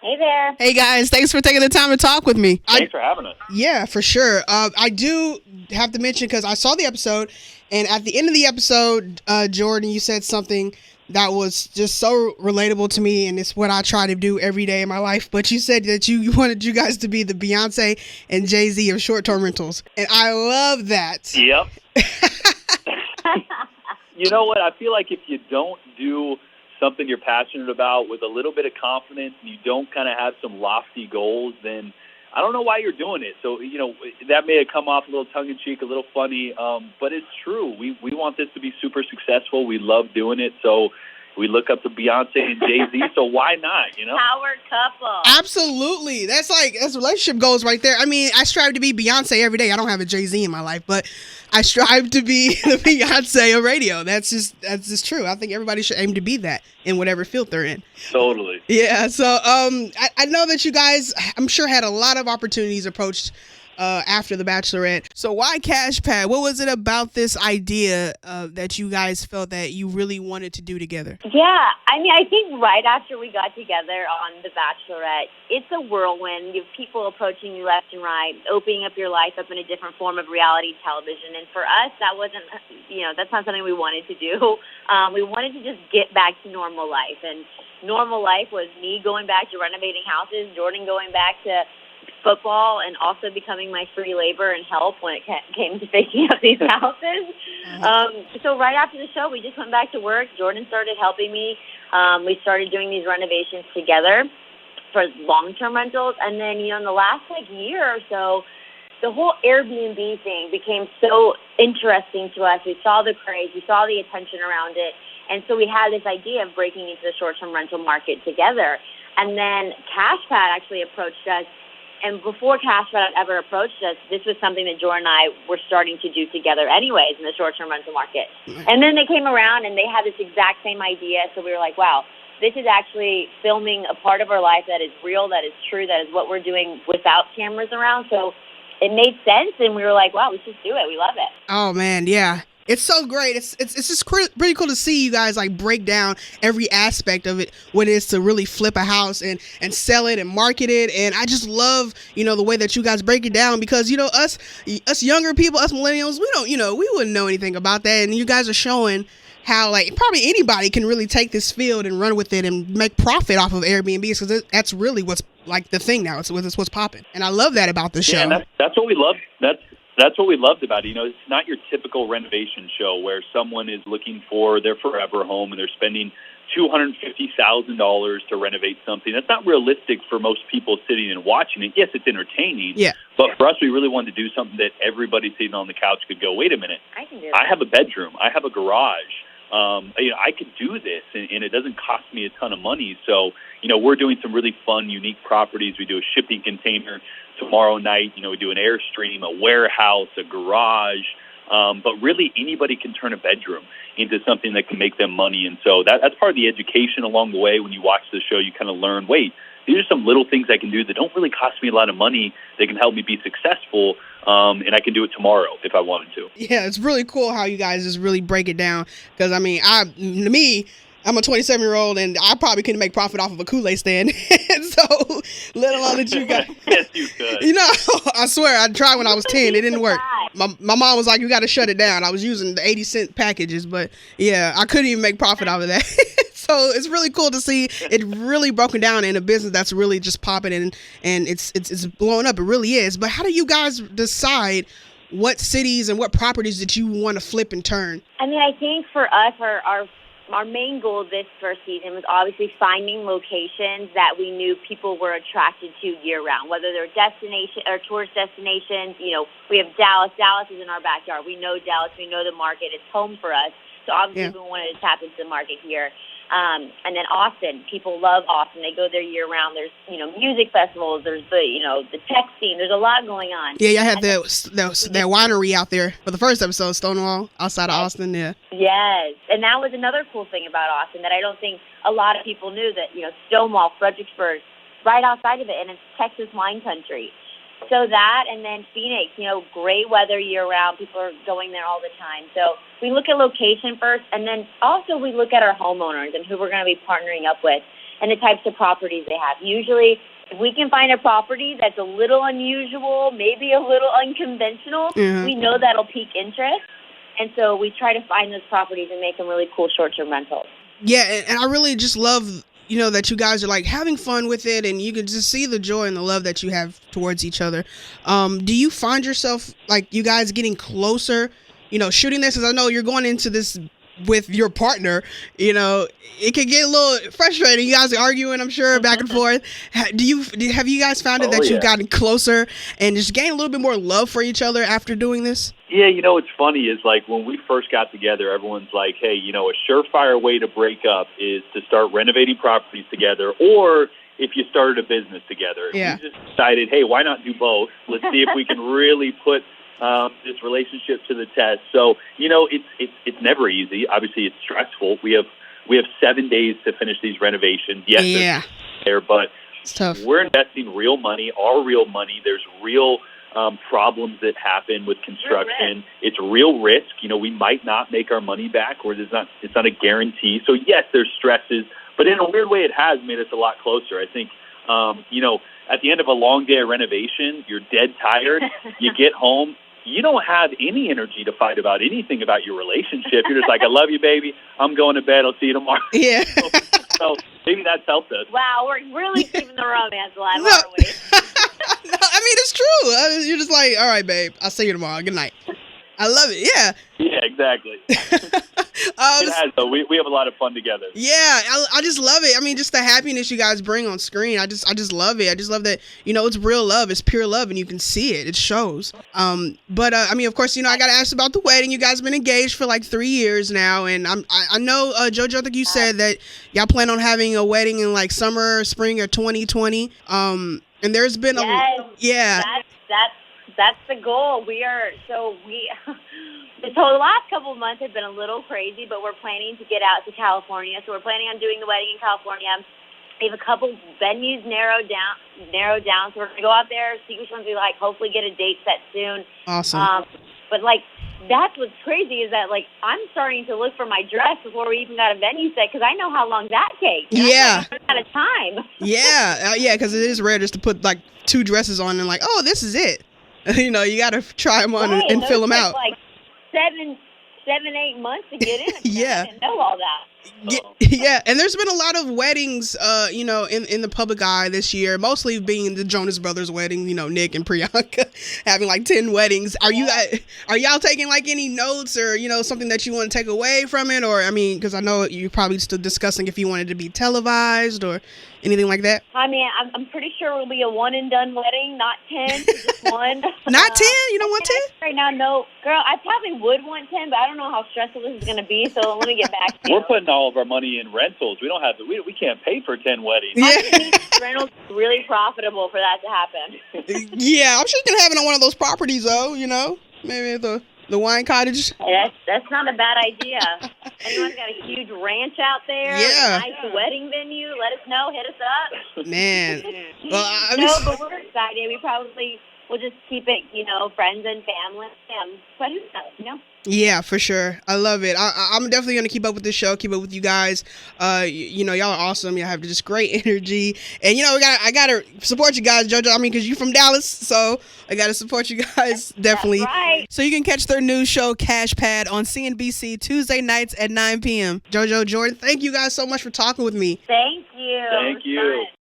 Hey there. Hey guys, thanks for taking the time to talk with me. Thanks for having us. Yeah, for sure. I do have to mention, because I saw the episode, and at the end of the episode, Jordan, you said something that was just so relatable to me, and it's what I try to do every day in my life. But you said that you wanted you guys to be the Beyonce and Jay-Z of short-term rentals, and I love that. Yep. You know what? I feel like if you don't do something you're passionate about with a little bit of confidence, and you don't kind of have some lofty goals, then I don't know why you're doing it. So, that may have come off a little tongue-in-cheek, a little funny, but it's true. We want this to be super successful. We love doing it. So we look up to Beyonce and Jay-Z, so why not, Power couple. Absolutely. That's relationship goals right there. I mean, I strive to be Beyonce every day. I don't have a Jay-Z in my life, but I strive to be the Beyonce of radio. That's just true. I think everybody should aim to be that in whatever field they're in. Totally. Yeah. So I know that you guys, I'm sure, had a lot of opportunities approached after the Bachelorette. So why Cash Pad? What was it about this idea that you guys felt that you really wanted to do together? Yeah, I think right after we got together on the Bachelorette, it's a whirlwind. You have people approaching you left and right, opening up your life up in a different form of reality television. And for us, that wasn't, that's not something we wanted to do. We wanted to just get back to normal life. And normal life was me going back to renovating houses, Jordan going back to football, and also becoming my free labor and help when it came to fixing up these houses. So right after the show, we just went back to work. Jordan started helping me. We started doing these renovations together for long-term rentals. And then, in the last year or so, the whole Airbnb thing became so interesting to us. We saw the craze. We saw the attention around it. And so we had this idea of breaking into the short-term rental market together. And then CashPad actually approached us. And before CashPad ever approached us, this was something that Jordan and I were starting to do together anyways in the short-term rental market. And then they came around and they had this exact same idea. So we were like, wow, this is actually filming a part of our life that is real, that is true, that is what we're doing without cameras around. So it made sense, and we were like, wow, let's just do it. We love it. Oh, man, yeah. It's so great. It's just pretty cool to see you guys break down every aspect of it, what it is to really flip a house and sell it and market it. And I just love, the way that you guys break it down, because, us younger people, us millennials, we wouldn't know anything about that. And you guys are showing how probably anybody can really take this field and run with it and make profit off of Airbnb, because that's really what's the thing now. It's what's popping. And I love that about the show. Yeah, that's what we love. That's what we loved about it. It's not your typical renovation show where someone is looking for their forever home and they're spending $250,000 to renovate something. That's not realistic for most people sitting and watching it. Yes, it's entertaining. Yeah. But for us, we really wanted to do something that everybody sitting on the couch could go, wait a minute. I can do that. I have a bedroom. I have a garage. I could do this, and it doesn't cost me a ton of money. So, we're doing some really fun, unique properties. We do a shipping container tomorrow night. We do an Airstream, a warehouse, a garage. But really, anybody can turn a bedroom into something that can make them money. And so that's part of the education along the way. When you watch the show, you kind of learn, wait, these are some little things I can do that don't really cost me a lot of money. They can help me be successful, and I can do it tomorrow if I wanted to. Yeah, it's really cool how you guys just really break it down, because, I'm a 27-year-old, and I probably couldn't make profit off of a Kool-Aid stand. So, let alone that you got... Yes, you could. I swear, I tried when I was 10. It didn't work. My mom was like, you got to shut it down. I was using the 80-cent packages, but, yeah, I couldn't even make profit off of that. So, it's really cool to see it really broken down in a business that's really just popping, and it's blowing up. It really is. But how do you guys decide what cities and what properties that you want to flip and turn? I think for us, our main goal this first season was obviously finding locations that we knew people were attracted to year-round, whether they're destination or tourist destinations. We have Dallas. Dallas is in our backyard. We know Dallas. We know the market. It's home for us. So obviously we wanted to tap into the market here. And then Austin, people love Austin. They go there year round. There's, music festivals. There's the tech scene. There's a lot going on. Yeah, I had that winery out there for the first episode, Stonewall, outside of Austin. Yeah. Yes, and that was another cool thing about Austin that I don't think a lot of people knew, that Stonewall, Fredericksburg, right outside of it, and it's Texas wine country. So that, and then Phoenix, great weather year-round. People are going there all the time. So we look at location first, and then also we look at our homeowners and who we're going to be partnering up with. and the types of properties they have. Usually, if we can find a property that's a little unusual, maybe a little unconventional, we know that'll pique interest. And so we try to find those properties and make them really cool short-term rentals. Yeah, and I really just love, that you guys are like having fun with it, and you can just see the joy and the love that you have towards each other. Do you find yourself like you guys getting closer, shooting this? Because I know you're going into this with your partner, it can get a little frustrating. You guys are arguing, I'm sure, back and forth. Have you guys found it that you've gotten closer and just gained a little bit more love for each other after doing this? Yeah, what's funny is like when we first got together, everyone's like, hey, a surefire way to break up is to start renovating properties together, or if you started a business together. Yeah. We just decided, hey, why not do both? Let's see if we can really put this relationship to the test. So, it's never easy. Obviously, it's stressful. We have 7 days to finish these renovations. Yes, there, but it's tough. We're investing real money, our real money. There's real problems that happen with construction. It's real risk. We might not make our money back, or it's not a guarantee. So yes, there's stresses, but in a weird way, it has made us a lot closer. I think, at the end of a long day of renovation, you're dead tired. You get home. You don't have any energy to fight about anything about your relationship. You're just like, I love you, baby. I'm going to bed. I'll see you tomorrow. Yeah. So maybe that's helped us. Wow, we're really keeping the romance alive, aren't we? No, I mean, it's true. You're just like, all right, babe. I'll see you tomorrow. Good night. I love it. Yeah. Yeah, exactly. It has, though. We have a lot of fun together. Yeah, I just love it. I mean, just the happiness you guys bring on screen. I just love it. I just love that, it's real love. It's pure love, and you can see it. It shows. But I mean, of course, I got to ask about the wedding. You guys have been engaged for like 3 years now, and I know, JoJo, I think you said that y'all plan on having a wedding in like summer, spring of 2020. And there's been That's the goal. The last couple of months have been a little crazy, but we're planning to get out to California. So we're planning on doing the wedding in California. We have a couple venues narrowed down. So we're going to go out there, see which ones we like, hopefully get a date set soon. Awesome. But that's what's crazy is that I'm starting to look for my dress before we even got a venue set, because I know how long that takes. Yeah. I'm out of time. Yeah. Because it is rare just to put like 2 dresses on and like, oh, this is it. You got to try them on and fill them out. Like 7, 8 months to get in. Yeah. I didn't know all that. Yeah, and there's been a lot of weddings, in the public eye this year, mostly being the Jonas Brothers wedding, Nick and Priyanka having like 10 weddings. Are y'all taking like any notes or, something that you want to take away from it? Or, I mean, because I know you're probably still discussing if you wanted to be televised or anything like that. I mean, I'm pretty sure it'll be a one and done wedding, not 10, just one. Not 10? You don't want 10? Right now, no. Girl, I probably would want 10, but I don't know how stressful this is going to be, so let me get back to you. We're putting all of our money in rentals. We don't have we can't pay for 10 weddings. Yeah. Rentals are really profitable for that to happen. Yeah, I'm sure you can have it on one of those properties, though, maybe the wine cottage. That's not a bad idea. Anyone's got a huge ranch out there? Yeah. A nice wedding venue? Let us know. Hit us up. Man. Well, but we're excited. We probably will just keep it, friends and family. But who knows, Yeah, for sure. I love it. I'm definitely going to keep up with this show, keep up with you guys. Y'all are awesome. Y'all have just great energy. And, I got to support you guys, JoJo. I mean, because you're from Dallas, so I got to support you guys, definitely. That's right. So you can catch their new show, Cash Pad, on CNBC Tuesday nights at 9 p.m. JoJo, Jordan, thank you guys so much for talking with me. Thank you. Thank you.